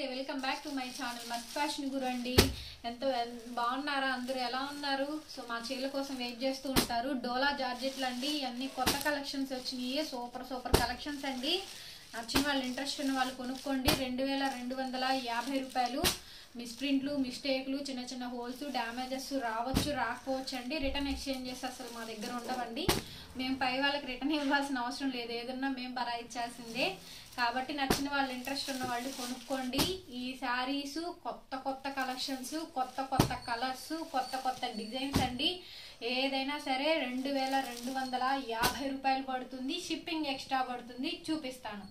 నమస్తే welcome back to my channel మత్ fashion గురు అండి. ఎంతో బాగున్నారా అందరూ, ఎలా ఉన్నారు? సో మా చీరల కోసం వెయిట్ చేస్తూ ఉంటారు. డోలా జార్జెట్లు అండి, అన్ని కొత్త కలెక్షన్స్ వచ్చినాయి. సూపర్ కలెక్షన్స్ అండి. నచ్చిన వాళ్ళు, ఇంట్రెస్ట్ ఉన్న వాళ్ళు కొనుక్కోండి. 2250 రూపాయలు. మిస్ప్రింట్లు, మిస్టేక్లు, చిన్న హోల్స్, డ్యామేజెస్ రావచ్చు రాకపోవచ్చు అండి. రిటర్న్ ఎక్స్చేంజెస్ అసలు మా దగ్గర ఉండవండి. మేము పై వాళ్ళకి రిటర్న్ ఇవ్వాల్సిన అవసరం లేదు, ఏదన్నా మేము భరాయించాల్సిందే. కాబట్టి నచ్చిన వాళ్ళు, ఇంట్రెస్ట్ ఉన్న వాళ్ళు కొనుక్కోండి. ఈ శారీస్ కొత్త కలెక్షన్స్, కొత్త కలర్స్, కొత్త డిజైన్స్ అండి. ఏదైనా సరే 2250 రూపాయలు పడుతుంది. షిప్పింగ్ ఎక్స్ట్రా పడుతుంది. చూపిస్తాను.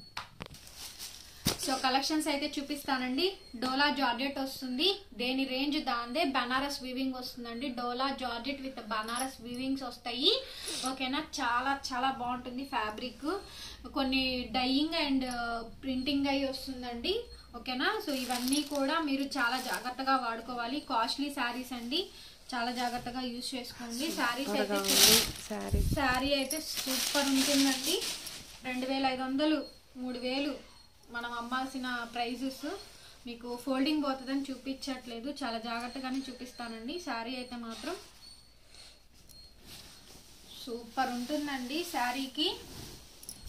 సో కలెక్షన్స్ అయితే చూపిస్తానండి. డోలా జార్జెట్ వస్తుంది. దేని రేంజ్ దాందే. బనారస్ వీవింగ్ వస్తుందండి. డోలా జార్జెట్ విత్ బనారస్ వీవింగ్స్ వస్తాయి. ఓకేనా, చాలా బాగుంటుంది ఫ్యాబ్రిక్. కొన్ని డైయింగ్ అండ్ ప్రింటింగ్ అయి వస్తుందండి. ఓకేనా, సో ఇవన్నీ కూడా మీరు చాలా జాగ్రత్తగా వాడుకోవాలి. కాస్ట్లీ శారీస్ అండి, చాలా జాగ్రత్తగా యూజ్ చేసుకోండి. శారీస్ అయితే శారీ అయితే సూపర్ ఉంటుందండి. 2500 3000 మనం అమ్మాల్సిన ప్రైజెస్. మీకు ఫోల్డింగ్ పోతుందని చూపించట్లేదు, చాలా జాగ్రత్తగానే చూపిస్తానండి. శారీ అయితే మాత్రం సూపర్ ఉంటుందండి. శారీకి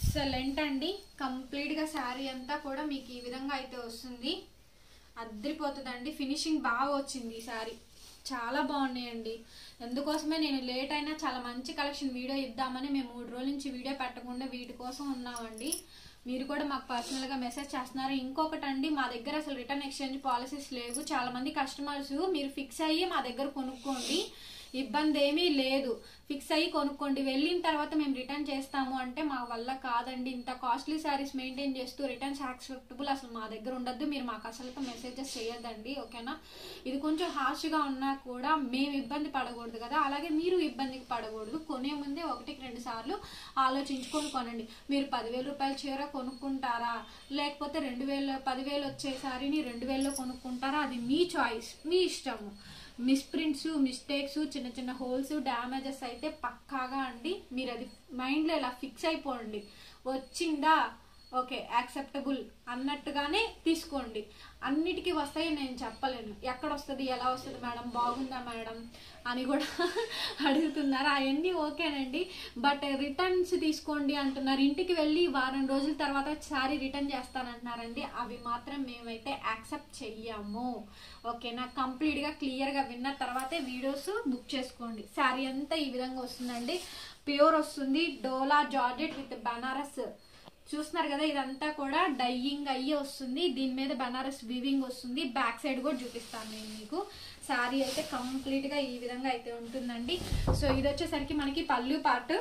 ఎక్సలెంట్ అండి. కంప్లీట్గా శారీ అంతా కూడా మీకు ఈ విధంగా అయితే వస్తుంది. అద్దరిపోతుందండి. ఫినిషింగ్ బాగా వచ్చింది. ఈ శారీ చాలా బాగున్నాయండి. అందుకోసమే నేను లేట్ అయినా చాలా మంచి కలెక్షన్ వీడియో ఇద్దామని మేము 3 రోజుల నుంచి వీడియో పెట్టకుండా వీటి కోసం ఉన్నామండి. మీరు కూడా మాకు పర్సనల్గా మెసేజ్ చేస్తున్నారు. ఇంకొకటి అండి, మా దగ్గర అసలు రిటర్న్ ఎక్స్చేంజ్ పాలసీస్ లేవు. చాలా మంది కస్టమర్స్ మీరు ఫిక్స్ అయ్యి మా దగ్గర కొనుక్కోండి, ఇబ్బంది ఏమీ లేదు. ఫిక్స్ అయ్యి కొనుక్కోండి, వెళ్ళిన తర్వాత మేము రిటర్న్ చేస్తాము అంటే మా వల్ల కాదండి. ఇంత కాస్ట్లీ శారీస్ మెయింటైన్ చేస్తూ రిటర్న్స్ యాక్సెప్టబుల్ అసలు మా దగ్గర ఉండద్దు. మీరు మాకు అసలు మెసేజెస్ చేయొద్దండి. ఓకేనా, ఇది కొంచెం హార్ష్గా ఉన్నా కూడా మేము ఇబ్బంది పడకూడదు కదా, అలాగే మీరు ఇబ్బందికి పడకూడదు. కొనే ముందే 1-2 సార్లు ఆలోచించుకొని కొనండి. మీరు 10,000 రూపాయల చీర కొనుక్కుంటారా, లేకపోతే 10,000 వచ్చే శారీని 2000లో కొనుక్కుంటారా, అది మీ చాయిస్, మీ ఇష్టము. మిస్ప్రింట్స్, మిస్టేక్స్, చిన్న హోల్స్, డ్యామేజెస్ అయితే పక్కాగా అండి. మీరు అది మైండ్లో ఇలా ఫిక్స్ అయిపోండి. వచ్చిందా ఓకే యాక్సెప్టబుల్ అన్నట్టుగానే తీసుకోండి. అన్నిటికీ వస్తాయి నేను చెప్పలేను. ఎక్కడ వస్తుంది, ఎలా వస్తుంది మేడం, బాగుందా మేడం అని కూడా అడుగుతున్నారు. అవన్నీ ఓకేనండి, బట్ రిటర్న్స్ తీసుకోండి అంటున్నారు. ఇంటికి వెళ్ళి వారం రోజుల తర్వాత శారీ రిటర్న్ చేస్తానంటున్నారండి. అవి మాత్రం మేమైతే యాక్సెప్ట్ చెయ్యము. ఓకేనా, కంప్లీట్గా క్లియర్గా విన్న తర్వాతే వీడియోస్ బుక్ చేసుకోండి. శారీ అంతా ఈ విధంగా వస్తుందండి. ప్యూర్ వస్తుంది. డోలా జార్జెట్ విత్ బనారస్ చూస్తున్నారు కదా, ఇదంతా కూడా డైయింగ్ అయ్యి వస్తుంది. దీని మీద బనారస్ వీవింగ్ వస్తుంది. బ్యాక్ సైడ్ కూడా చూపిస్తాను నేను మీకు. శారీ అయితే కంప్లీట్ గా ఈ విధంగా అయితే ఉంటుందండి. సో ఇది వచ్చేసరికి మనకి పళ్ళు పార్ట్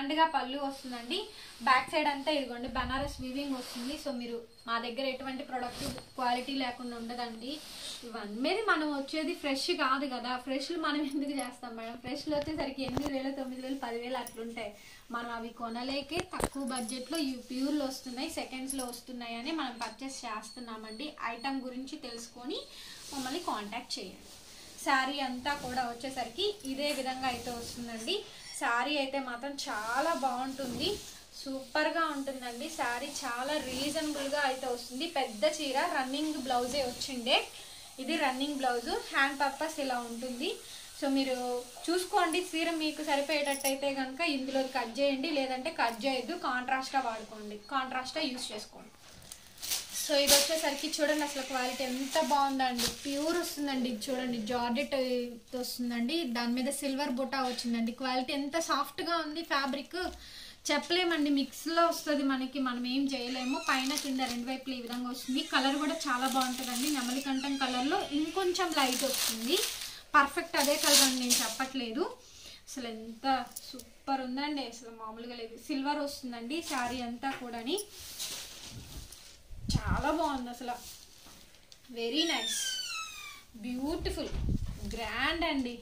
అండ్గా పళ్ళు వస్తుందండి. బ్యాక్ సైడ్ అంతా ఇదిగోండి బనారస్ వీవింగ్ వస్తుంది. సో మీరు మా దగ్గర ఎటువంటి ప్రొడక్ట్ క్వాలిటీ లేకుండా ఉండదండి. ఇవన్నీ మనం వచ్చేది ఫ్రెష్ కాదు కదా, ఫ్రెష్లు మనం ఎందుకు చేస్తాం మేడం? ఫ్రెష్లు వచ్చేసరికి 8,000 9,000 10,000 అట్లుంటాయి. మనం అవి కొనలేకే తక్కువ బడ్జెట్లో ఈ ప్యూర్లు వస్తున్నాయి, సెకండ్స్లో వస్తున్నాయి అని మనం పర్చేస్ చేస్తున్నామండి. ఐటమ్ గురించి తెలుసుకొని మమ్మల్ని కాంటాక్ట్ చేయండి. శారీ అంతా కూడా వచ్చేసరికి ఇదే విధంగా అయితే వస్తుందండి. శారీ అయితే మాత్రం చాలా బాగుంటుంది, సూపర్గా ఉంటుందండి. శారీ చాలా రీజనబుల్గా అయితే వస్తుంది. పెద్ద చీర, రన్నింగ్ బ్లౌజే వచ్చిండే. ఇది రన్నింగ్ బ్లౌజు, హ్యాండ్ పర్పస్ ఇలా ఉంటుంది. సో మీరు చూసుకోండి, చీర మీకు సరిపోయేటట్టయితే కనుక ఇందులో కట్ చేయండి, లేదంటే కట్ చేయొద్దు. కాంట్రాస్ట్గా వాడుకోండి, కాంట్రాస్ట్గా యూజ్ చేసుకోండి. సో ఇది వచ్చేసరికి చూడండి అసలు క్వాలిటీ ఎంత బాగుందండి. ప్యూర్ వస్తుందండి. ఇది చూడండి జార్జెట్ వస్తుందండి, దాని మీద సిల్వర్ బుటా వచ్చిందండి. క్వాలిటీ ఎంత సాఫ్ట్గా ఉంది. ఫ్యాబ్రిక్ చెప్పలేమండి, మిక్స్లో వస్తుంది మనకి, మనం ఏం చేయలేము. పైన కింద 2 వైపులు ఈ విధంగా వస్తుంది. కలర్ కూడా చాలా బాగుంటుందండి. నెమలి కంఠం కలర్లో ఇంకొంచెం లైట్ వస్తుంది. పర్ఫెక్ట్ అదే కలర్ అని నేను చెప్పట్లేదు. అసలు ఎంత సూపర్ ఉందండి, అసలు మామూలుగా లేదు. సిల్వర్ వస్తుందండి శారీ అంతా కూడాని. చాలా బాగుంది అసలు, వెరీ నైస్, బ్యూటిఫుల్, గ్రాండ్ అండి.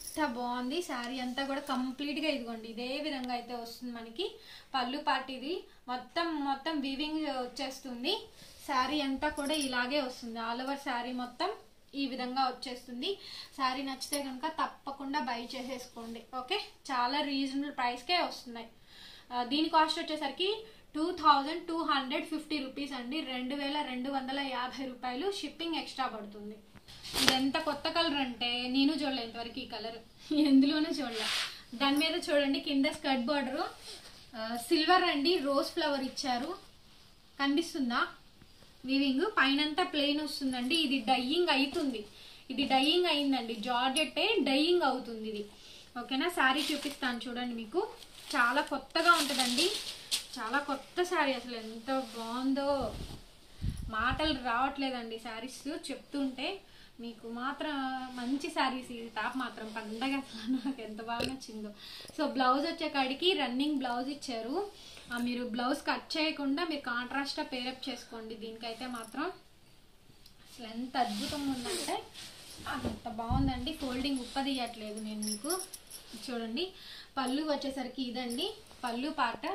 ఎంత బాగుంది శారీ అంతా కూడా కంప్లీట్గా. ఇదిగోండి ఇదే విధంగా అయితే వస్తుంది మనకి. పళ్ళు పార్ట్ ఇది మొత్తం వీవింగ్ వచ్చేస్తుంది. శారీ అంతా కూడా ఇలాగే వస్తుంది. ఆల్ ఓవర్ శారీ మొత్తం ఈ విధంగా వచ్చేస్తుంది. శారీ నచ్చితే కనుక తప్పకుండా బై చేసేసుకోండి. ఓకే, చాలా రీజనబుల్ ప్రైస్కే వస్తున్నాయి. దీని కాస్ట్ వచ్చేసరికి 2250 రూపీస్ అండి, 2250 రూపాయలు. షిప్పింగ్ ఎక్స్ట్రా పడుతుంది. ఇది ఎంత కొత్త కలర్ అంటే నేను చూడలే ఇంతవరకు ఈ కలర్, ఎందులోనూ చూడలే. దాని మీద చూడండి కింద స్కర్ట్ బార్డర్ సిల్వర్ అండి, రోజ్ ఫ్లవర్ ఇచ్చారు, కనిపిస్తుందా? వీవింగ్ పైనంతా ప్లెయిన్ వస్తుందండి. ఇది డైయింగ్ అవుతుంది, ఇది డైయింగ్ అయిందండి, జార్జెట్టే డైయింగ్ అవుతుంది ఇది. ఓకేనా, శారీ చూపిస్తాను చూడండి మీకు. చాలా కొత్తగా ఉంటుందండి, చాలా కొత్త శారీ. అసలు ఎంత బాగుందో, మాటలు రావట్లేదండి శారీస్ చెప్తుంటే. మీకు మాత్రం మంచి శారీస్, ఇది టాప్ మాత్రం పండగ, నాకు ఎంత బాగా నచ్చిందో. సో బ్లౌజ్ వచ్చేకాడికి రన్నింగ్ బ్లౌజ్ ఇచ్చారు. మీరు బ్లౌజ్ కట్ చేయకుండా మీరు కాంట్రాస్ట్గా పేరప్ చేసుకోండి. దీనికైతే మాత్రం అసలు ఎంత అద్భుతంగా ఉందంటే అంత బాగుందండి. ఫోల్డింగ్ ఉప్పదీయట్లేదు నేను మీకు. చూడండి పళ్ళు వచ్చేసరికి ఇదండి పళ్ళు పాట.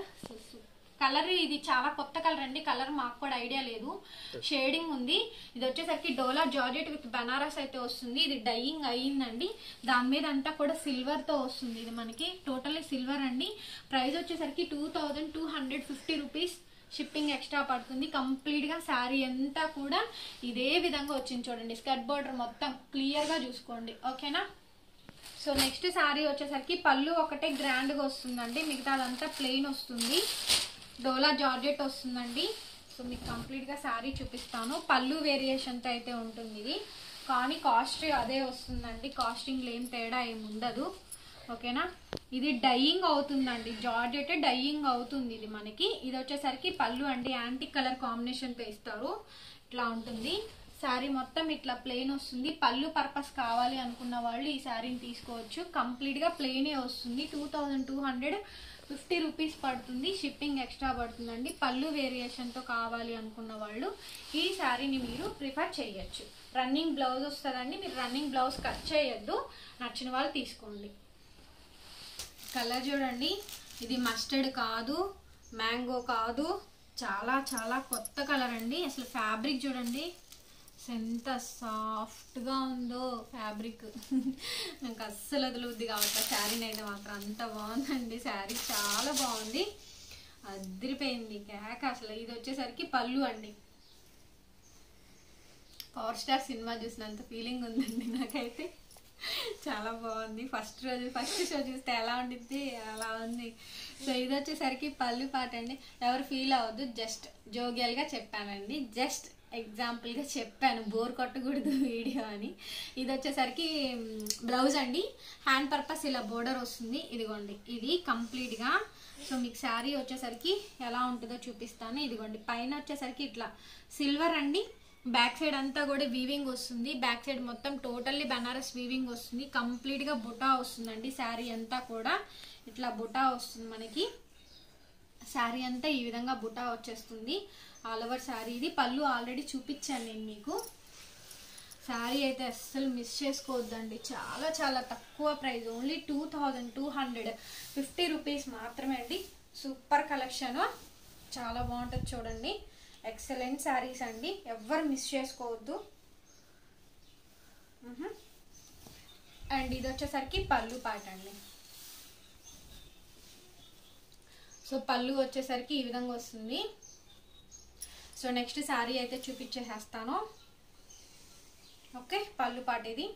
కలర్ ఇది చాలా కొత్త కలర్ అండి, కలర్ మాకు కూడా ఐడియా లేదు, షేడింగ్ ఉంది. ఇది వచ్చేసరికి డోలా జార్జెట్ విత్ బనారస్ అయితే వస్తుంది. ఇది డైయింగ్ అయ్యిందండి, దాని మీద అంతా కూడా సిల్వర్ తో వస్తుంది. ఇది మనకి టోటల్లీ సిల్వర్ అండి. ప్రైస్ వచ్చేసరికి 2250 రూపీస్. షిప్పింగ్ ఎక్స్ట్రా పడుతుంది. కంప్లీట్ గా శారీ అంతా కూడా ఇదే విధంగా వచ్చింది చూడండి. స్కర్ట్ బార్డర్ మొత్తం క్లియర్ గా చూసుకోండి. ఓకేనా, సో నెక్స్ట్ శారీ వచ్చేసరికి పళ్ళు ఒకటే గ్రాండ్ గా వస్తుందండి, మిగతా అదంతా ప్లెయిన్ వస్తుంది. డోలా జార్జెట్ వస్తుందండి. సో మీకు కంప్లీట్ గా శారీ చూపిస్తాను. పళ్ళు వేరియేషన్ తో అయితే ఉంటుంది ఇది, కానీ కాస్ట్ అదే వస్తుందండి, కాస్టింగ్ ఏం తేడా ఏమి ఉండదు. ఓకేనా, ఇది డైయింగ్ అవుతుందండి, జార్జెట్ డైయింగ్ అవుతుంది ఇది మనకి. ఇది వచ్చేసరికి పళ్ళు అండి, యాంటిక్ కలర్ కాంబినేషన్ తో ఇస్తారు, ఇట్లా ఉంటుంది. శారీ మొత్తం ఇట్లా ప్లెయిన్ వస్తుంది. పళ్ళు పర్పస్ కావాలి అనుకున్న వాళ్ళు ఈ శారీని తీసుకోవచ్చు. కంప్లీట్ గా ప్లెయినే వస్తుంది. 2250 రూపీస్ పడుతుంది. షిప్పింగ్ ఎక్స్ట్రా పడుతుందండి. పళ్ళు వేరియేషన్ తో కావాలి అనుకున్న వాళ్ళు ఈ శారీని మీరు ప్రిఫర్ చేయొచ్చు. రన్నింగ్ బ్లౌజ్ వస్తుందండి, మీరు రన్నింగ్ బ్లౌజ్ కట్ చేయొద్దు, నచ్చిన వాళ్ళు తీసుకోండి. కలర్ చూడండి, ఇది మస్టర్డ్ కాదు, మ్యాంగో కాదు, చాలా చాలా కొత్త కలర్ అండి. అసలు ఫ్యాబ్రిక్ చూడండి ఎంత సాఫ్ట్గా ఉందో ఫ్యాబ్రిక్, నాకు అస్సలు వదలబుద్ధి కావట్లేదు శారీని అయితే మాత్రం. అంత బాగుందండి శారీ, చాలా బాగుంది, అదిరిపోయింది కేక అసలు. ఇది వచ్చేసరికి పళ్ళు అండి, పవర్ స్టార్ సినిమా చూసినంత ఫీలింగ్ ఉందండి నాకైతే, చాలా బాగుంది. ఫస్ట్ షో చూస్తే ఎలా ఉండిద్ది అలా ఉంది. సో ఇది వచ్చేసరికి పళ్ళు పాట అండి. ఎవరు ఫీల్ అవ్వద్దు, జస్ట్ జోగియల్గా చెప్పానండి, జస్ట్ ఎగ్జాంపుల్గా చెప్పాను, బోర్ కొట్టకూడదు వీడియో అని. ఇది వచ్చేసరికి బ్లౌజ్ అండి, హ్యాండ్ పర్పస్ ఇలా బోర్డర్ వస్తుంది. ఇదిగోండి ఇది కంప్లీట్గా. సో మీకు శారీ వచ్చేసరికి ఎలా ఉంటుందో చూపిస్తాను. ఇదిగోండి పైన వచ్చేసరికి ఇట్లా సిల్వర్ అండి, బ్యాక్ సైడ్ అంతా కూడా వీవింగ్ వస్తుంది. బ్యాక్ సైడ్ మొత్తం టోటల్లీ బనారస్ వీవింగ్ వస్తుంది. కంప్లీట్గా బుటా వస్తుందండి. శారీ అంతా కూడా ఇట్లా బుటా వస్తుంది మనకి. శారీ అంతా ఈ విధంగా బుటా వచ్చేస్తుంది. All over sari. ఇది పళ్ళు ఆల్రెడీ చూపించాను నేను మీకు. శారీ అయితే అస్సలు మిస్ చేసుకోవద్దండి, చాలా చాలా తక్కువ ప్రైస్, ఓన్లీ 2250 రూపీస్ మాత్రమే అండి. సూపర్ కలెక్షన్, చాలా బాగుంటుంది చూడండి. ఎక్సలెంట్ శారీస్ అండి, ఎవ్వరు మిస్ చేసుకోవద్దు. అండ్ ఇది వచ్చేసరికి పళ్ళు పాట అండి. సో పళ్ళు వచ్చేసరికి ఈ విధంగా వస్తుంది. సో నెక్స్ట్ శారీ అయితే చూపించేసేస్తాను. ఓకే, పళ్ళు పాట ఇది.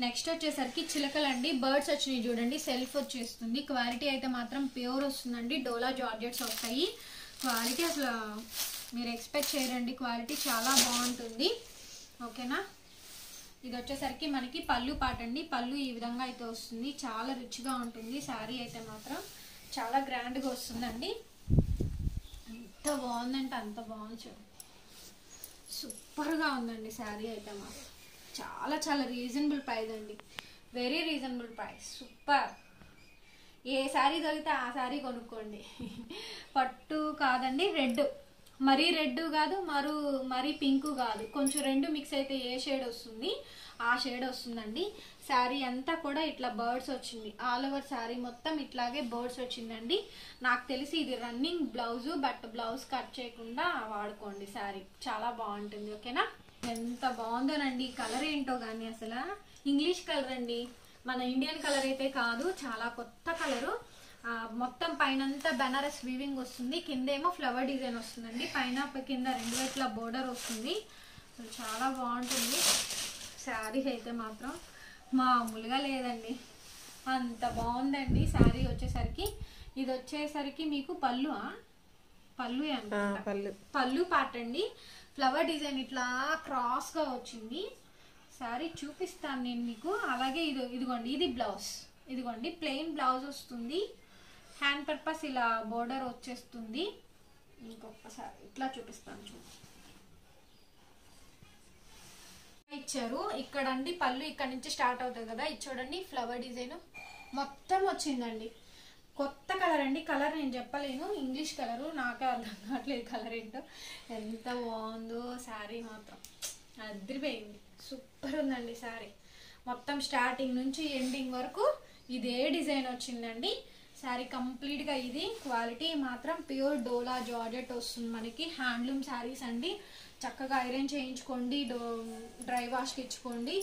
నెక్స్ట్ వచ్చేసరికి చిలకలండి, బర్డ్స్ వచ్చినాయి చూడండి, సెల్ఫ్ వచ్చేస్తుంది. క్వాలిటీ అయితే మాత్రం ప్యూర్ వస్తుందండి. డోలా జార్జెట్స్ వస్తాయి. క్వాలిటీ అసలు మీరు ఎక్స్పెక్ట్ చేయరండి, క్వాలిటీ చాలా బాగుంటుంది. ఓకేనా, ఇది వచ్చేసరికి మనకి పళ్ళు పాట అండి. పళ్ళు ఈ విధంగా అయితే వస్తుంది, చాలా రిచ్గా ఉంటుంది. శారీ అయితే మాత్రం చాలా గ్రాండ్గా వస్తుందండి. ఎంత బాగుందంటే అంత బాగుంది చూడండి, సూపర్గా ఉందండి శారీ అయితే మాత్రం. చాలా చాలా రీజనబుల్ ప్రైస్ అండి, వెరీ రీజనబుల్ ప్రైస్, సూపర్. ఏ శారీ దొరికితే ఆ శారీ కొనుక్కోండి. పట్టు కాదండి, రెడ్, మరీ రెడ్ కాదు, మరీ పింక్ కాదు, కొంచెం రెండు మిక్స్ అయితే ఏ షేడ్ వస్తుంది ఆ షేడ్ వస్తుందండి. శారీ అంతా కూడా ఇట్లా బర్డ్స్ వచ్చింది, ఆల్ ఓవర్ శారీ మొత్తం ఇట్లాగే బర్డ్స్ వచ్చిందండి. నాకు తెలిసి ఇది running blouse, but blouse cut చేయకుండా వాడుకోండి, శారీ చాలా బాగుంటుంది. ఓకేనా, ఎంత బాగుందోనండి. కలర్ ఏంటో కానీ అసలు ఇంగ్లీష్ కలర్ అండి, మన ఇండియన్ కలర్ అయితే కాదు, చాలా కొత్త కలరు, మొత్తం పైన అంతా బెనారస్ వీవింగ్ వస్తుంది, కిందేమో ఫ్లవర్ డిజైన్ వస్తుందండి, పైన కింద రెండు వైపులా బోర్డర్ వస్తుంది. చాలా బాగుంటుంది శారీ అయితే మాత్రం మామూలుగా లేదండి, అంత బాగుందండి శారీ వచ్చేసరికి. ఇది వచ్చేసరికి మీకు పళ్ళు పళ్ళు పార్ట్ అండి. ఫ్లవర్ డిజైన్ ఇట్లా క్రాస్ గా వచ్చింది. శారీ చూపిస్తాను నేను మీకు. అలాగే ఇదిగోండి, ఇది బ్లౌజ్. ఇదిగోండి ప్లెయిన్ బ్లౌజ్ వస్తుంది, హ్యాండ్ పర్పస్ ఇలా బోర్డర్ వచ్చేస్తుంది. ఇంకొకసారి ఇట్లా చూపిస్తాను చూడండి. ఇచ్చారు ఇక్కడ అండి పళ్ళు, ఇక్కడ నుంచి స్టార్ట్ అవుతుంది కదా, ఇది చూడండి ఫ్లవర్ డిజైన్ మొత్తం వచ్చిందండి. కొత్త కలర్ అండి, కలర్ నేను చెప్పలేను, ఇంగ్లీష్ కలరు, నాకే అర్థం కావట్లేదు కలర్ ఏంటో. ఎంత బాగుందో శారీ మాత్రం అదిరిపోయింది, సూపర్ ఉందండి శారీ. మొత్తం స్టార్టింగ్ నుంచి ఎండింగ్ వరకు ఇదే డిజైన్ వచ్చిందండి శారీ కంప్లీట్గా. ఇది క్వాలిటీ మాత్రం ప్యూర్ డోలా జార్జెట్ వస్తుంది మనకి. హ్యాండ్లూమ్ శారీస్ అండి, చక్కగా ఐరన్ చేయించుకోండి, డ్రై వాష్కి ఇచ్చుకోండి,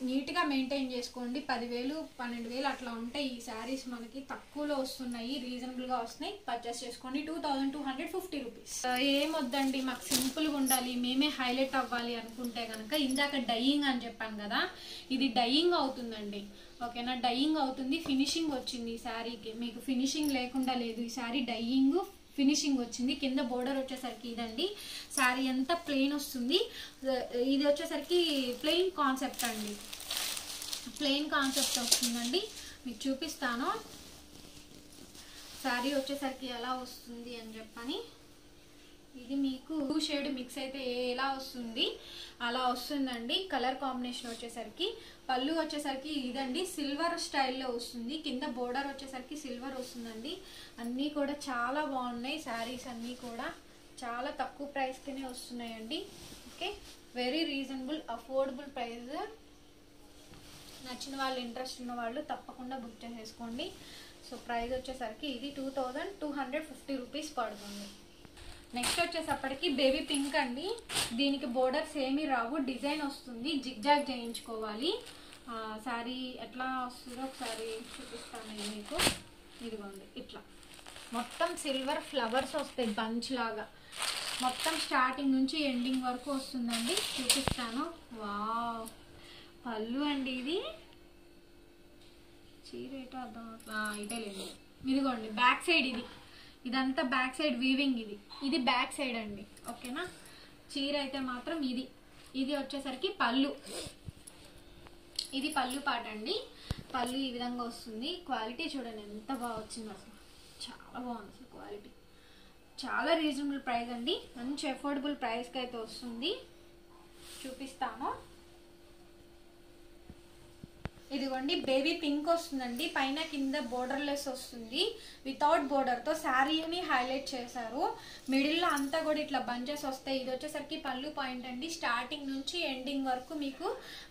నీట్గా మెయింటైన్ చేసుకోండి. 10,000 12,000 అట్లా ఉంటాయి ఈ శారీస్, మనకి తక్కువలో వస్తున్నాయి, రీజనబుల్గా వస్తున్నాయి, పర్చేస్ చేసుకోండి. 2250 రూపీస్. ఏమొద్దండి, మాకు సింపుల్గా ఉండాలి, మేమే హైలైట్ అవ్వాలి అనుకుంటే కనుక ఇందాక డైయింగ్ అని చెప్పాను కదా, ఇది డైయింగ్ అవుతుందండి. ఓకేనా, డైయింగ్ అవుతుంది. ఫినిషింగ్ వచ్చింది ఈ శారీకి, మీకు ఫినిషింగ్ లేకుండా లేదు. ఈ శారీ డైయింగ్ ఫినిషింగ్ వచ్చింది. కింద బోర్డర్ వచ్చేసరికి ఇదండి, శారీ అంతా ప్లెయిన్ వస్తుంది. ఇది వచ్చేసరికి ప్లెయిన్ కాన్సెప్ట్ అండి, ప్లెయిన్ కాన్సెప్ట్ వస్తుందండి. మీకు చూపిస్తాను శారీ వచ్చేసరికి ఎలా వస్తుంది అని చెప్పని. ఇది మీకు 2 షేడ్ మిక్స్ అయితే ఎలా వస్తుంది అలా వస్తుందండి. కలర్ కాంబినేషన్ వచ్చేసరికి పళ్ళు వచ్చేసరికి ఇదండి సిల్వర్ స్టైల్లో వస్తుంది, కింద బోర్డర్ వచ్చేసరికి సిల్వర్ వస్తుందండి. అన్నీ కూడా చాలా బాగున్నాయి శారీస్, అన్నీ కూడా చాలా తక్కువ ప్రైస్కినే వస్తున్నాయండి. Okay, very reasonable affordable price. నచ్చిన వాళ్ళు, ఇంట్రెస్ట్ ఉన్న వాళ్ళు తప్పకుండా బుక్ చేసేసుకోండి. సో ప్రైస్ వచ్చేసరికి ఇది 2250 రూపీస్ పడుతుంది. నెక్స్ట్ వచ్చేసప్పటికి బేబీ పింక్ అండి, దీనికి బోర్డర్స్ ఏమీ రావు, డిజైన్ వస్తుంది, జిగ్జాగ్ చేయించుకోవాలి. శారీ ఎట్లా వస్తుందో ఒకసారి చూపిస్తాను నేను మీకు. ఇదిగోండి ఇట్లా మొత్తం సిల్వర్ ఫ్లవర్స్ వస్తాయి బంచ్ లాగా, మొత్తం స్టార్టింగ్ నుంచి ఎండింగ్ వరకు వస్తుందండి. చూపిస్తాను. వావ్, పళ్ళు అండి ఇది. చీర ఏటో అర్థం ఇదే లేదు. ఇదిగోండి బ్యాక్ సైడ్, ఇదంతా బ్యాక్ సైడ్ వీవింగ్, ఇది బ్యాక్ సైడ్ అండి. ఓకేనా, చీర అయితే మాత్రం ఇది వచ్చేసరికి పళ్ళు. ఇది పళ్ళు పాట అండి, పళ్ళు ఈ విధంగా వస్తుంది. క్వాలిటీ చూడండి ఎంత బాగా వచ్చింది, అసలు చాలా బాగుంది అసలు క్వాలిటీ. చాలా రీజనబుల్ ప్రైస్ అండి, మంచి అఫోర్డబుల్ ప్రైస్కి అయితే వస్తుంది. చూపిస్తాను. ఇదిగోండి బేబీ పింక్ వస్తుందండి, పైన కింద బోర్డర్లెస్ వస్తుంది, వితౌట్ బోర్డర్తో శారీని హైలైట్ చేశారు. మిడిల్లో అంతా కూడా ఇట్లా బంచెస్ వస్తాయి. ఇది వచ్చేసరికి పళ్ళు పాయింట్ అండి, స్టార్టింగ్ నుంచి ఎండింగ్ వరకు మీకు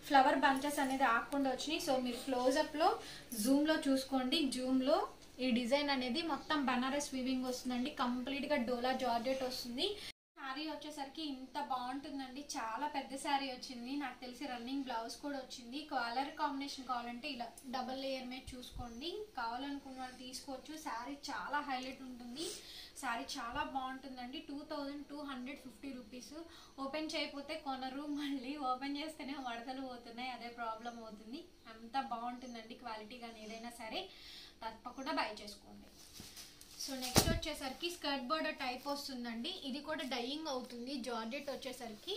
ఫ్లవర్ బంచెస్ అనేది ఆకుండా వచ్చినాయి. సో మీరు క్లోజప్లో జూమ్లో చూసుకోండి, జూమ్లో ఈ డిజైన్ అనేది మొత్తం బనారస్ వీవింగ్ వస్తుందండి, కంప్లీట్గా డోలా జార్జెట్ వస్తుంది. శారీ వచ్చేసరికి ఇంత బాగుంటుందండి, చాలా పెద్ద శారీ వచ్చింది, నాకు తెలిసి రన్నింగ్ బ్లౌజ్ కూడా వచ్చింది. కలర్ కాంబినేషన్ కావాలంటే ఇలా డబల్ లేయర్ మీద చూసుకోండి, కావాలనుకున్న వాళ్ళు తీసుకోవచ్చు. శారీ చాలా హైలైట్ ఉంటుంది, శారీ చాలా బాగుంటుందండి. 2250 రూపీస్. ఓపెన్ చేయకపోతే కొనరు, మళ్ళీ ఓపెన్ చేస్తేనే వడతలు పోతున్నాయి, అదే ప్రాబ్లం అవుతుంది. అంత బాగుంటుందండి క్వాలిటీ, కానీ ఏదైనా సరే తప్పకుండా బై చేసుకోండి. సో నెక్స్ట్ వచ్చేసరికి స్కర్ట్ బోర్డర్ టైప్ వస్తుందండి, ఇది కూడా డైయింగ్ అవుతుంది. జార్జెట్ వచ్చేసరికి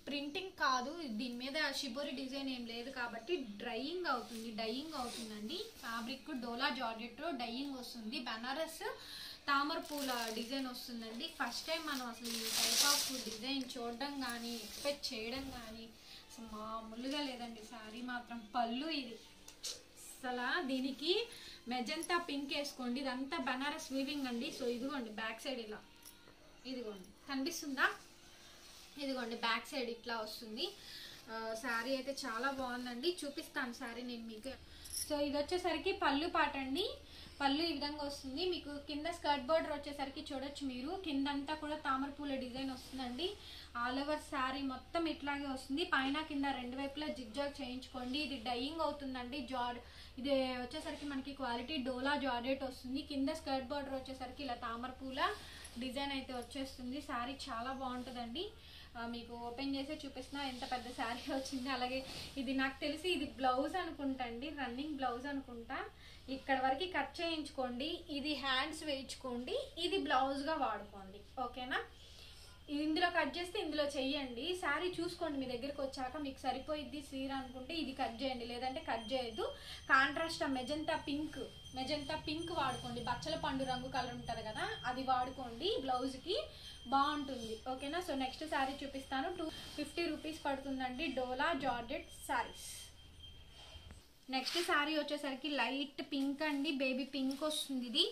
ప్రింటింగ్ కాదు, దీని మీద షిబోరి డిజైన్ ఏం లేదు కాబట్టి డైయింగ్ అవుతుందండి. ఫ్యాబ్రిక్ డోలా జార్జెట్లో డైయింగ్ వస్తుంది. బనారస్ తామర పూల డిజైన్ వస్తుందండి. ఫస్ట్ టైం మనం అసలు ఈ టైప్ ఆఫ్ డిజైన్ చూడడం కానీ ఎక్స్పెక్ట్ చేయడం కానీ అసలు మామూలుగా లేదండి. శారీ మాత్రం పళ్ళు ఇది, అసలు దీనికి మెజంతా పింక్ వేసుకోండి, ఇదంతా బనారస్ వీవింగ్ అండి. సో ఇదిగోండి బ్యాక్ సైడ్ ఇలా, ఇదిగోండి కనిపిస్తుందా, ఇదిగోండి బ్యాక్ సైడ్ ఇట్లా వస్తుంది. శారీ అయితే చాలా బాగుందండి, చూపిస్తాను శారీ నేను మీకు. సో ఇది వచ్చేసరికి పళ్ళు పాట అండి, పళ్ళు ఈ విధంగా వస్తుంది. మీకు కింద స్కర్ట్ బోర్డర్ వచ్చేసరికి చూడొచ్చు మీరు, కిందంతా కూడా తామర పూల డిజైన్ వస్తుందండి. ఆల్ ఓవర్ శారీ మొత్తం ఇట్లాగే వస్తుంది. పైన కింద రెండు వైపులా జిగ్జాగ్ చేయించుకోండి. ఇది డైయింగ్ అవుతుందండి. ఇది వచ్చేసరికి మనకి క్వాలిటీ డోలా జార్జెట్ వస్తుంది. కింద స్కర్ట్ బోర్డర్ వచ్చేసరికి ఇలా తామర పూల డిజైన్ అయితే వచ్చేస్తుంది. శారీ చాలా బాగుంటుందండి. మీకు ఓపెన్ చేసి చూపిస్తున్నా ఎంత పెద్ద శారీ వచ్చింది. అలాగే ఇది నాకు తెలిసి ఇది బ్లౌజ్ అనుకుంటా అండి, రన్నింగ్ బ్లౌజ్ అనుకుంటా. ఇక్కడ వరకు కట్ చేయించుకోండి, ఇది హ్యాండ్స్ వేయించుకోండి, ఇది బ్లౌజ్గా వాడుకోండి. ఓకేనా? ఇందులో కట్ చేస్తే ఇందులో చెయ్యండి. శారీ చూసుకోండి, మీ దగ్గరికి వచ్చాక మీకు సరిపోయిద్ది సీర అనుకుంటే ఇది కట్ చేయండి, లేదంటే కట్ చేయొద్దు. కాంట్రాస్ట్ మెజంతా పింక్ వాడుకోండి. బచ్చల పండు రంగు కలర్ ఉంటుంది కదా, అది వాడుకోండి, బ్లౌజ్కి బాగుంటుంది. ఓకేనా? సో నెక్స్ట్ శారీ చూపిస్తాను. 250 రూపీస్ పడుతుందండి, డోలా జార్జెట్ శారీస్. నెక్స్ట్ శారీ వచ్చేసరికి లైట్ పింక్ అండి, బేబీ పింక్ వస్తుంది. ఇది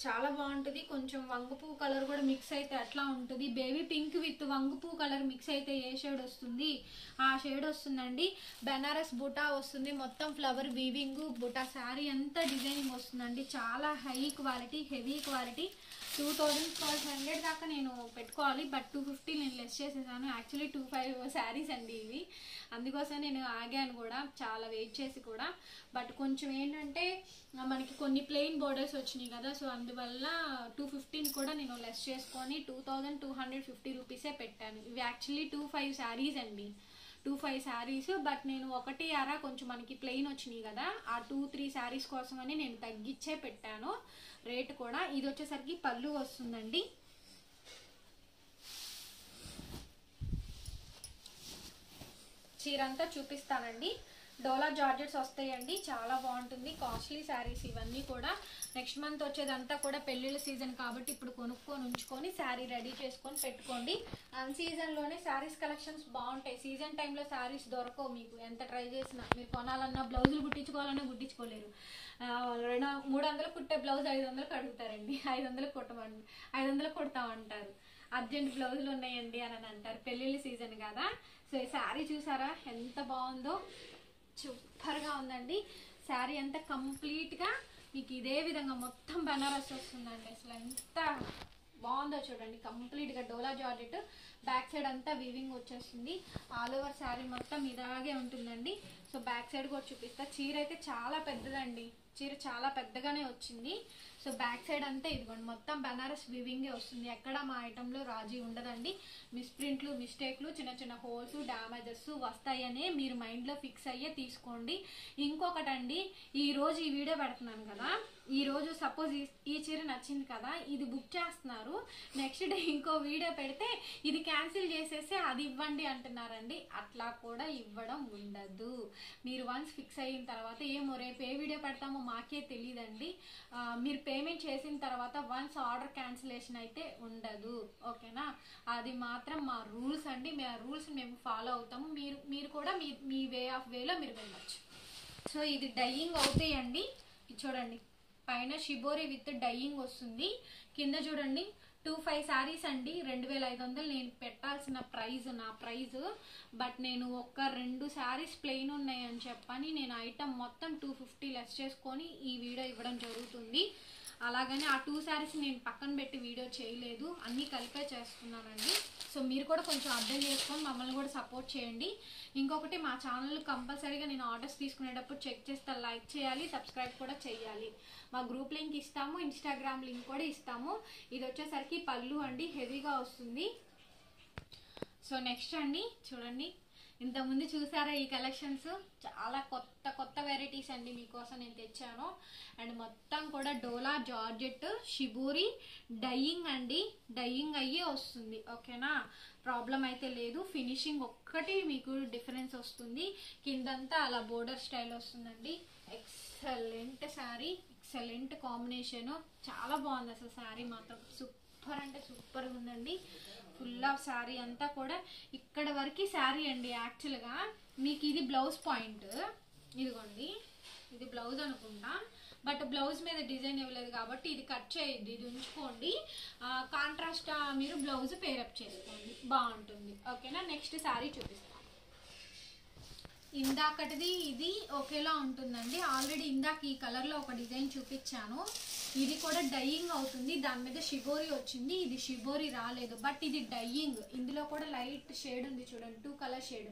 చాలా బాగుంటుంది. కొంచెం వంగపూ కలర్ కూడా మిక్స్ అయితే అట్లా ఉంటుంది. బేబీ పింక్ విత్ వంగపూ కలర్ మిక్స్ అయితే ఏ షేడ్ వస్తుంది ఆ షేడ్ వస్తుందండి. బెనారస్ బుటా వస్తుంది, మొత్తం ఫ్లవర్ వీవింగ్ బుటా. శారీ అంతా డిజైనింగ్ వస్తుందండి. చాలా హై క్వాలిటీ, హెవీ క్వాలిటీ. 2500 దాకా నేను పెట్టుకోవాలి, బట్ 250 నేను లెస్ చేసేసాను. యాక్చువల్లీ 25 శారీస్ అండి ఇవి, అందుకోసం నేను ఆగాను కూడా, చాలా వెయిట్ చేసి కూడా. బట్ కొంచెం ఏంటంటే మనకి కొన్ని ప్లెయిన్ బోర్డర్స్ వచ్చినాయి కదా, సో అందువల్ల 250 కూడా నేను లెస్ చేసుకొని 2250 రూపీసే పెట్టాను. ఇవి యాక్చువల్లీ 25 శారీస్ అండి, 25 శారీస్. బట్ నేను ఒకటి అరా కొంచెం మనకి ప్లెయిన్ వచ్చినాయి కదా, ఆ 2-3 శారీస్ కోసమని నేను తగ్గించే పెట్టాను రేట్ కూడా. ఇది వచ్చేసరికి పళ్ళు వస్తుందండి. చీర అంతా చూపిస్తానండి. డోలా జార్జెట్స్ వస్తాయండి, చాలా బాగుంటుంది. కాస్ట్లీ శారీస్ ఇవన్నీ కూడా. నెక్స్ట్ మంత్ వచ్చేదంతా కూడా పెళ్ళిళ్ళ సీజన్ కాబట్టి ఇప్పుడు కొనుక్కొని ఉంచుకొని శారీ రెడీ చేసుకొని పెట్టుకోండి. అన్ సీజన్లోనే శారీస్ కలెక్షన్స్ బాగుంటాయి. సీజన్ టైంలో శారీస్ దొరకవు మీకు, ఎంత ట్రై చేసినా. మీరు కొనాలన్నా, బ్లౌజులు కుట్టించుకోవాలన్నా కుట్టించుకోలేరు. 300 కుట్టే బ్లౌజ్ 500 అడుగుతారండి. 500 కుట్టమండి, 500 కుడతామంటారు. అర్జెంట్ బ్లౌజులు ఉన్నాయండి అని అంటారు, పెళ్ళిళ్ళ సీజన్ కదా. సో ఈ శారీ చూసారా ఎంత బాగుందో, సూపర్గా ఉందండి. శారీ అంతా కంప్లీట్గా మీకు ఇదే విధంగా మొత్తం బనారస్ వస్తుందండి. అసలు ఎంత బాగుందో చూడండి. కంప్లీట్గా డోలా జార్జెట్, బ్యాక్ సైడ్ అంతా వీవింగ్ వచ్చేస్తుంది. ఆల్ ఓవర్ శారీ మొత్తం ఇలాగే ఉంటుందండి. సో బ్యాక్ సైడ్ కూడా చూపిస్తా. చీర అయితే చాలా పెద్దదండి, చీర చాలా పెద్దగానే వచ్చింది. సో బ్యాక్ సైడ్ అంతా ఇదిగోండి మొత్తం బనారస్ వీవింగే వస్తుంది. ఎక్కడ మా ఐటెంలో రాజీ ఉండదండి. మిస్ప్రింట్లు, మిస్టేక్లు, చిన్న చిన్న హోల్స్, డ్యామేజెస్ వస్తాయనే మీరు మైండ్లో ఫిక్స్ అయ్యే తీసుకోండి. ఇంకొకటండి, ఈరోజు ఈ వీడియో పెడుతున్నాను కదా, ఈరోజు సపోజ్ ఈ చీర నచ్చింది కదా, ఇది బుక్ చేస్తున్నారు, నెక్స్ట్ డే ఇంకో వీడియో పెడితే ఇది క్యాన్సిల్ చేసేసి అది ఇవ్వండి అంటున్నారండి. అట్లా కూడా ఇవ్వడం ఉండదు. మీరు వన్స్ ఫిక్స్ అయిన తర్వాత ఏమో రేపు ఏ వీడియో పెడతామో మాకే తెలియదండి. మీరు పేమెంట్ చేసిన తర్వాత వన్స్ ఆర్డర్ క్యాన్సిలేషన్ అయితే ఉండదు. ఓకేనా? అది మాత్రం మా రూల్స్ అండి. ఆ రూల్స్ మేము ఫాలో అవుతాము. మీరు కూడా మీ వేలో మీరు వెళ్ళచ్చు. సో ఇది డైయింగ్ అవుతాయండి. చూడండి, పైన షిబోరి విత్ డైయింగ్ వస్తుంది. కింద చూడండి 25 శారీస్ అండి, 2500 నేను పెట్టాల్సిన ప్రైస్, నా ప్రైస్. బట్ నేను ఒక 2 శారీస్ ప్లెయిన్ ఉన్నాయని చెప్పని నేను ఐటమ్ మొత్తం 250 లెస్ చేసుకొని ఈ వీడియో ఇవ్వడం జరుగుతుంది. అలాగని ఆ 2 శారీస్ నేను పక్కన పెట్టి వీడియో చేయలేదు, అన్నీ కలిపే చేస్తున్నానండి. సో మీరు కూడా కొంచెం అర్థం చేసుకొని మమ్మల్ని కూడా సపోర్ట్ చేయండి. ఇంకొకటి, మా ఛానల్ కంపల్సరీగా నేను ఆర్డర్స్ తీసుకునేటప్పుడు చెక్ చేస్తా, లైక్ చేయాలి, సబ్స్క్రైబ్ కూడా చేయాలి. మా గ్రూప్ లింక్ ఇస్తాము, ఇన్స్టాగ్రామ్ లింక్ కూడా ఇస్తాము. ఇది వచ్చేసరికి పళ్ళు అండి, హెవీగా వస్తుంది. సో నెక్స్ట్ అండి చూడండి, ఇంతకుముందు చూసారా ఈ కలెక్షన్స్, చాలా కొత్త వెరైటీస్ అండి మీకోసం నేను తెచ్చాను. అండ్ మొత్తం కూడా డోలా జార్జెట్ షిబూరి డైయింగ్ అండి, డైయింగ్ అయ్యే వస్తుంది. ఓకేనా? ప్రాబ్లం అయితే లేదు. ఫినిషింగ్ ఒక్కటి మీకు డిఫరెన్స్ వస్తుంది. కిందంతా అలా బోర్డర్ స్టైల్ వస్తుందండి. ఎక్సలెంట్ శారీ, ఎక్సలెంట్ కాంబినేషన్, చాలా బాగుంది అసలు. శారీ మాత్రం సూపర్ అంటే సూపర్గా ఉందండి. ఫుల్ ఆఫ్ శారీ అంతా కూడా ఇక్కడ వరకు శారీ అండి. యాక్చువల్గా మీకు ఇది బ్లౌజ్ పాయింట్, ఇదిగోండి ఇది బ్లౌజ్ అనుకుంటా, బట్ బ్లౌజ్ మీద డిజైన్ ఇవ్వలేదు కాబట్టి ఇది కట్ చేయొద్దు, ఇది ఉంచుకోండి. కాంట్రాస్ట్ మీరు బ్లౌజ్ పేరప్ చేసుకోండి, బాగుంటుంది. ఓకేనా? నెక్స్ట్ శారీ చూపిస్తాను. ఇందాకటిది ఇది ఒకేలా ఉంటుందండి. ఆల్రెడీ ఇందాక ఈ కలర్ లో ఒక డిజైన్ చూపించాను. ఇది కూడా డైయింగ్ అవుతుంది. దాని మీద షిబోరి వచ్చింది. ఇది షిబోరి రాలేదు, బట్ ఇది డైయింగ్. ఇందులో కూడా లైట్ షేడ్ ఉంది చూడండి, 2 colour shade.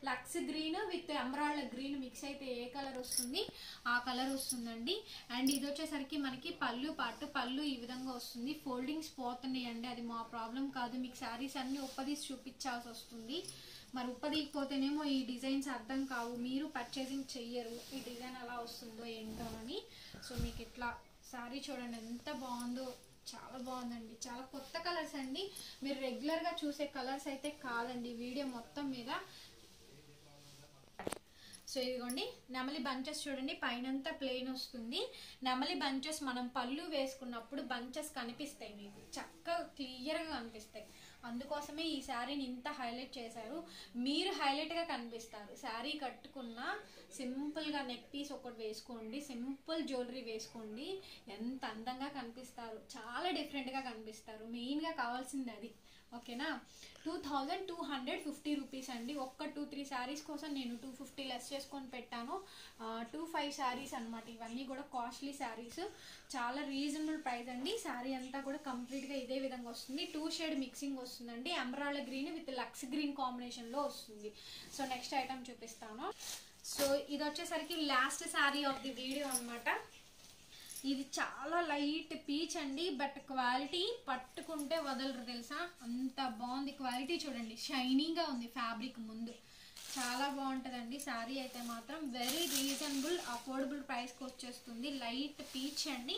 Lux green with emerald green mix అయితే ఏ కలర్ వస్తుంది ఆ కలర్ వస్తుందండి. అండ్ ఇది వచ్చేసరికి మనకి పళ్ళు పాటు. పళ్ళు ఈ విధంగా వస్తుంది. ఫోల్డింగ్స్ పోతున్నాయి అండి, అది మా ప్రాబ్లం కాదు. మీకు శారీస్ అన్ని ఉప్పదీసి చూపించాల్సి వస్తుంది. మరి ఉప్పదీకపోతేనేమో ఈ డిజైన్స్ అర్థం కావు, మీరు పర్చేసింగ్ చెయ్యరు ఈ డిజైన్ ఎలా వస్తుందో ఏంటో అని. సో మీకు ఇట్లా శారీ చూడండి ఎంత బాగుందో, చాలా బాగుందండి. చాలా కొత్త కలర్స్ అండి, మీరు రెగ్యులర్గా చూసే కలర్స్ అయితే కాదండి వీడియో మొత్తం మీద. సో ఇదిగోండి నెమలి బంచెస్ చూడండి, పైనంతా ప్లెయిన్ వస్తుంది. నెమలి బంచెస్ మనం పళ్ళు వేసుకున్నప్పుడు బంచెస్ కనిపిస్తాయి, మీకు చక్కగా క్లియర్గా కనిపిస్తాయి. అందుకోసమే ఈ శారీని ఇంత హైలైట్ చేశారు. మీరు హైలైట్గా కనిపిస్తారు. శారీ కట్టుకున్న సింపుల్గా నెక్ పీస్ ఒకటి వేసుకోండి, సింపుల్ జ్యువెలరీ వేసుకోండి, ఎంత అందంగా కనిపిస్తారు, చాలా డిఫరెంట్గా కనిపిస్తారు. మెయిన్గా కావాల్సింది అది. ఓకేనా, 2250 రూపీస్ అండి. ఒక్క 2-3 శారీస్ కోసం నేను 250 లెస్ చేసుకొని పెట్టాను. 2-5 శారీస్ అనమాట. ఇవన్నీ కూడా కాస్ట్లీ శారీస్, చాలా రీజనబుల్ ప్రైస్ అండి. శారీ అంతా కూడా కంప్లీట్గా ఇదే విధంగా వస్తుంది. 2 షేడ్ మిక్సింగ్ వస్తుందండి. Emerald green with lux green కాంబినేషన్లో వస్తుంది. సో నెక్స్ట్ ఐటమ్ చూపిస్తాను. సో ఇది వచ్చేసరికి last sari of the video అనమాట. ఇది చాలా లైట్ పీచ్ అండి, బట్ క్వాలిటీ పట్టుకుంటే వదలరు తెలుసా, అంత బాగుంది. క్వాలిటీ చూడండి, షైనీగా ఉంది ఫ్యాబ్రిక్ ముందు, చాలా బాగుంటుందండి. శారీ అయితే మాత్రం వెరీ రీజనబుల్ అఫోర్డబుల్ ప్రైస్కి వచ్చేస్తుంది. లైట్ పీచ్ అండి,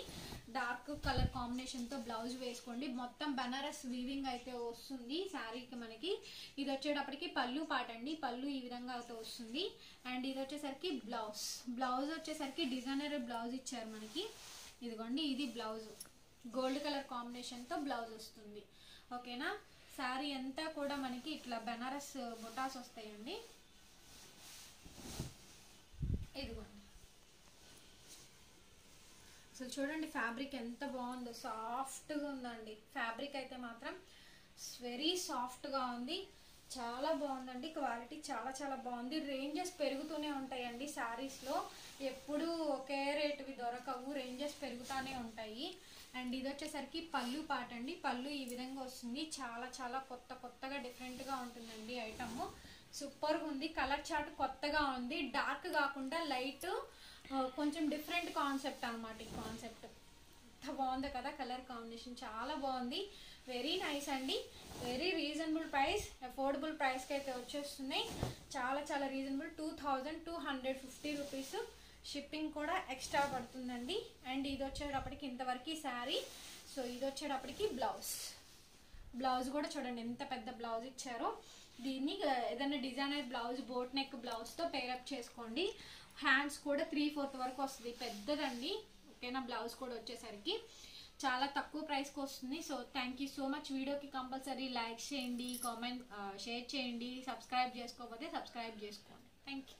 డార్క్ కలర్ కాంబినేషన్తో బ్లౌజ్ వేసుకోండి. మొత్తం బనారస్ వీవింగ్ అయితే వస్తుంది శారీకి మనకి. ఇది వచ్చేటప్పటికి పళ్ళు పాట అండి, పళ్ళు ఈ విధంగా అయితే వస్తుంది. అండ్ ఇది వచ్చేసరికి బ్లౌజ్ వచ్చేసరికి డిజైనర్ బ్లౌజ్ ఇచ్చారు మనకి. ఇదిగోండి ఇది బ్లౌజ్, గోల్డ్ కలర్ కాంబినేషన్తో బ్లౌజ్ వస్తుంది. ఓకేనా, శారీ అంతా కూడా మనకి ఇట్లా బనారస్ బొటాస్ వస్తాయండి. ఇదిగోండి అసలు చూడండి ఫ్యాబ్రిక్ ఎంత బాగుందో, సాఫ్ట్గా ఉందండి. ఫ్యాబ్రిక్ అయితే మాత్రం వెరీ సాఫ్ట్గా ఉంది, చాలా బాగుందండి. క్వాలిటీ చాలా చాలా బాగుంది. రేంజెస్ పెరుగుతూనే ఉంటాయండి శారీస్లో, ఎప్పుడు ఒకే రేటువి దొరకవు, రేంజెస్ పెరుగుతూనే ఉంటాయి. అండ్ ఇది వచ్చేసరికి పళ్ళు పాట అండి. పళ్ళు ఈ విధంగా వస్తుంది. చాలా చాలా కొత్తగా డిఫరెంట్గా ఉంటుందండి ఐటమ్. సూపర్గా ఉంది. కలర్ చార్ట్ కొత్తగా ఉంది, డార్క్ కాకుండా లైట్, కొంచెం డిఫరెంట్ కాన్సెప్ట్ అనమాట. ఈ కాన్సెప్ట్ ఎంత బాగుంది కదా, కలర్ కాంబినేషన్ చాలా బాగుంది. వెరీ నైస్ అండి, వెరీ రీజనబుల్ ప్రైస్, అఫోర్డబుల్ ప్రైస్కి అయితే వచ్చేస్తున్నాయి. చాలా చాలా రీజనబుల్, 2250 రూపీస్. షిప్పింగ్ కూడా ఎక్స్ట్రా పడుతుందండి. అండ్ ఇది వచ్చేటప్పటికి ఇంతవరకు శారీ. సో ఇది వచ్చేటప్పటికి బ్లౌజ్ కూడా చూడండి ఎంత పెద్ద బ్లౌజ్ ఇచ్చారో. దీన్ని ఏదైనా డిజైనర్ బ్లౌజ్, బోట్ నెక్ బ్లౌజ్తో పేరప్ చేసుకోండి. హ్యాండ్స్ కూడా 3/4 వరకు వస్తుంది, పెద్దదండి. ఓకేనా, బ్లౌజ్ కూడా వచ్చేసరికి చాలా తక్కువ ప్రైస్కి వస్తుంది. So thank you so much. వీడియోకి కంపల్సరీ లైక్ చేయండి, కామెంట్ షేర్ చేయండి, సబ్స్క్రైబ్ చేసుకోకపోతే సబ్స్క్రైబ్ చేసుకోండి. Thank you.